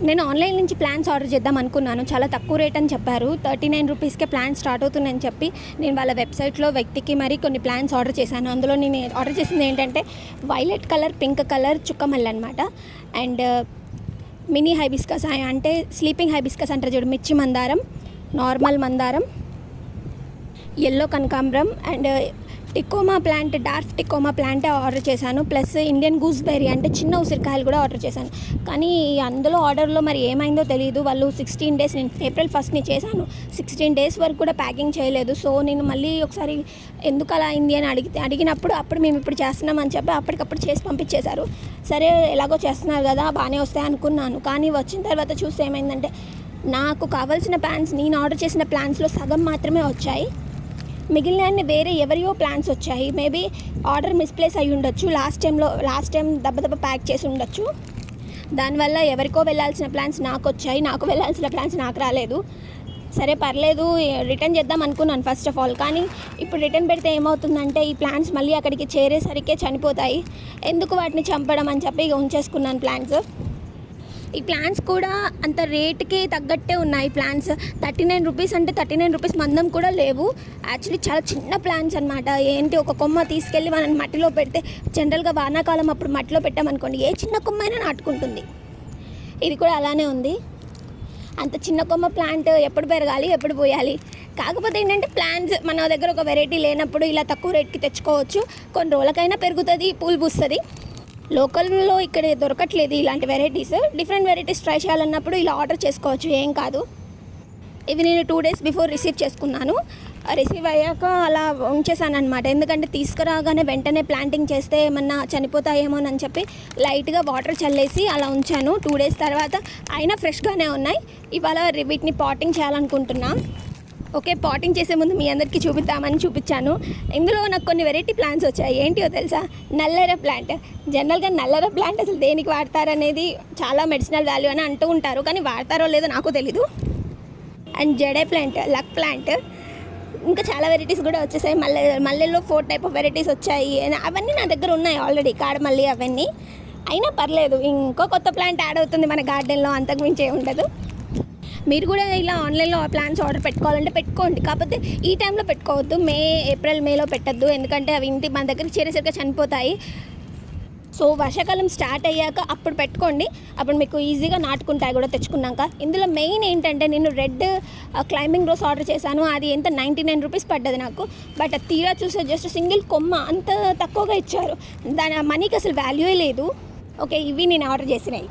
నేను ఆన్లైన్ నుంచి plans order చేద్దాం అనుకున్నాను. చాలా తక్కువ రేట్ అని చెప్పారు. 39 రూపీస్కే ప్లాన్ స్టార్ట్ అవుతుందని చెప్పి నేను వాళ్ళ వెబ్సైట్లో వ్యక్తికి మరి కొన్ని ప్లాన్స్ ఆర్డర్ చేశాను. అందులో నేను ఆర్డర్ చేసింది ఏంటంటే వైలెట్ కలర్, పింక్ కలర్ చుక్కమల్లి అనమాట. అండ్ మినీ హైబిస్కస్ అంటే స్లీపింగ్ హైబిస్కస్ అంటారు చూడు, మిర్చి మందారం, నార్మల్ మందారం, ఎల్లో కనకాంబరం and tecoma plant, dark tecoma plant order చేశాను. ప్లస్ ఇండియన్ గూస్బెర్రీ అంటే చిన్న ఉసిరికాయలు కూడా ఆర్డర్ చేశాను. కానీ అందులో ఆర్డర్లో మరి ఏమైందో తెలియదు. వాళ్ళు 16 డేస్, నేను April 1st చేశాను, 16 డేస్ వరకు కూడా ప్యాకింగ్ చేయలేదు. సో నేను మళ్ళీ ఒకసారి ఎందుకు అలా అయింది అని అడిగినప్పుడు అప్పుడు మేము ఇప్పుడు చేస్తున్నామని చెప్పి అప్పటికప్పుడు చేసి పంపించేశారు. సరే ఎలాగో చేస్తున్నారు కదా బాగానే వస్తాయి అనుకున్నాను. కానీ వచ్చిన తర్వాత చూస్తే ఏమైందంటే నాకు కావాల్సిన ప్లాన్స్, నేను ఆర్డర్ చేసిన ప్లాన్స్లో సగం మాత్రమే వచ్చాయి. మిగిలిన వేరే ఎవరియో ప్లాన్స్ వచ్చాయి. మేబీ ఆర్డర్ మిస్ప్లేస్ అయ్యి ఉండొచ్చు. లాస్ట్ టైం దెబ్బ ప్యాక్ చేసి ఉండొచ్చు. దానివల్ల ఎవరికో వెళ్ళాల్సిన ప్లాన్స్ నాకు వచ్చాయి, నాకు వెళ్ళాల్సిన ప్లాన్స్ నాకు రాలేదు. సరే పర్లేదు, రిటర్న్ చేద్దాం అనుకున్నాను ఫస్ట్ ఆఫ్ ఆల్. కానీ ఇప్పుడు రిటర్న్ పెడితే ఏమవుతుందంటే ఈ ప్లాన్స్ మళ్ళీ అక్కడికి చేరేసరికే చనిపోతాయి. ఎందుకు వాటిని చంపడం అని చెప్పి ఉంచేసుకున్నాను ప్లాన్స్. ఈ ప్లాన్స్ కూడా అంత రేట్కి తగ్గట్టే ఉన్నాయి. ప్లాన్స్ 39 రూపీస్ అంటే 39 రూపీస్ మందం కూడా లేవు. యాక్చువల్లీ చాలా చిన్న ప్లాన్స్ అనమాట. ఏంటి, ఒక కొమ్మ తీసుకెళ్ళి మనం మట్టిలో పెడితే, జనరల్గా వానాకాలం అప్పుడు మట్టిలో పెట్టామనుకోండి ఏ చిన్న కొమ్మ అయినా నాటుకుంటుంది. ఇది కూడా అలానే ఉంది. అంత చిన్న కొమ్మ ప్లాంట్ ఎప్పుడు పెరగాలి, ఎప్పుడు పోయాలి. కాకపోతే ఏంటంటే ప్లాంట్స్ మన దగ్గర ఒక వెరైటీ లేనప్పుడు ఇలా తక్కువ రేట్కి తెచ్చుకోవచ్చు. కొన్ని రోజులకైనా పెరుగుతుంది, పూలు పూస్తుంది. లోకల్లో ఇక్కడ దొరకట్లేదు ఇలాంటి వెరైటీస్. డిఫరెంట్ వెరైటీస్ ట్రై చేయాలన్నప్పుడు ఇలా ఆర్డర్ చేసుకోవచ్చు, ఏం కాదు. ఇవి నేను 2 days బిఫోర్ రిసీవ్ చేసుకున్నాను. రిసీవ్ అయ్యాక అలా ఉంచేసాను అనమాట. ఎందుకంటే తీసుకురాగానే వెంటనే ప్లాంటింగ్ చేస్తే ఏమన్నా చనిపోతాయేమోనని చెప్పి లైట్గా వాటర్ చల్లేసి అలా ఉంచాను. 2 days తర్వాత అయినా ఫ్రెష్గానే ఉన్నాయి. ఇవాళ వీటిని పాటింగ్ చేయాలనుకుంటున్నా. ఓకే, పాటింగ్ చేసే ముందు మీ అందరికీ చూపిద్దామని చూపించాను. ఇందులో నాకు కొన్ని వెరైటీ ప్లాంట్స్ వచ్చాయి. ఏంటివో తెలుసా? నల్లెర ప్లాంట్. జనరల్గా నల్లెర ప్లాంట్ అసలు దేనికి వాడతారనేది చాలా మెడిసినల్ వాల్యూ అని అంటూ ఉంటారు, కానీ వాడతారో లేదో నాకు తెలీదు. అండ్ జడే ప్లాంట్, లక్ ప్లాంట్, ఇంకా చాలా వెరైటీస్ కూడా వచ్చేసాయి. మల్లెల్లో 4 type ఆఫ్ వెరైటీస్ వచ్చాయి. అవన్నీ నా దగ్గర ఉన్నాయి ఆల్రెడీ, కాడమల్లి అవన్నీ. అయినా పర్లేదు, ఇంకో కొత్త ప్లాంట్ యాడ్ అవుతుంది మన గార్డెన్లో, అంతకు మించి ఉండదు. మీరు కూడా ఇలా ఆన్లైన్లో ప్లాన్స్ ఆర్డర్ పెట్టుకోవాలంటే పెట్టుకోండి. కాకపోతే ఈ టైంలో పెట్టుకోవద్దు. April, Mayలో పెట్టద్దు. ఎందుకంటే అవి మన దగ్గరికి చేరేసరిగా చనిపోతాయి. సో వర్షాకాలం స్టార్ట్ అయ్యాక అప్పుడు పెట్టుకోండి. అప్పుడు మీకు ఈజీగా నాటుకుంటాయి కూడా తెచ్చుకున్నాక. ఇందులో మెయిన్ ఏంటంటే నేను రెడ్ క్లైంబింగ్ రోస్ ఆర్డర్ చేశాను. అది ఎంత 99 రూపీస్ పడ్డది నాకు. బట్ తీరా చూస్తే జస్ట్ సింగిల్ కొమ్మ అంత తక్కువగా ఇచ్చారు. దాని మనీకి అసలు వాల్యూయే లేదు. ఓకే, ఇవి నేను ఆర్డర్ చేసినాయి.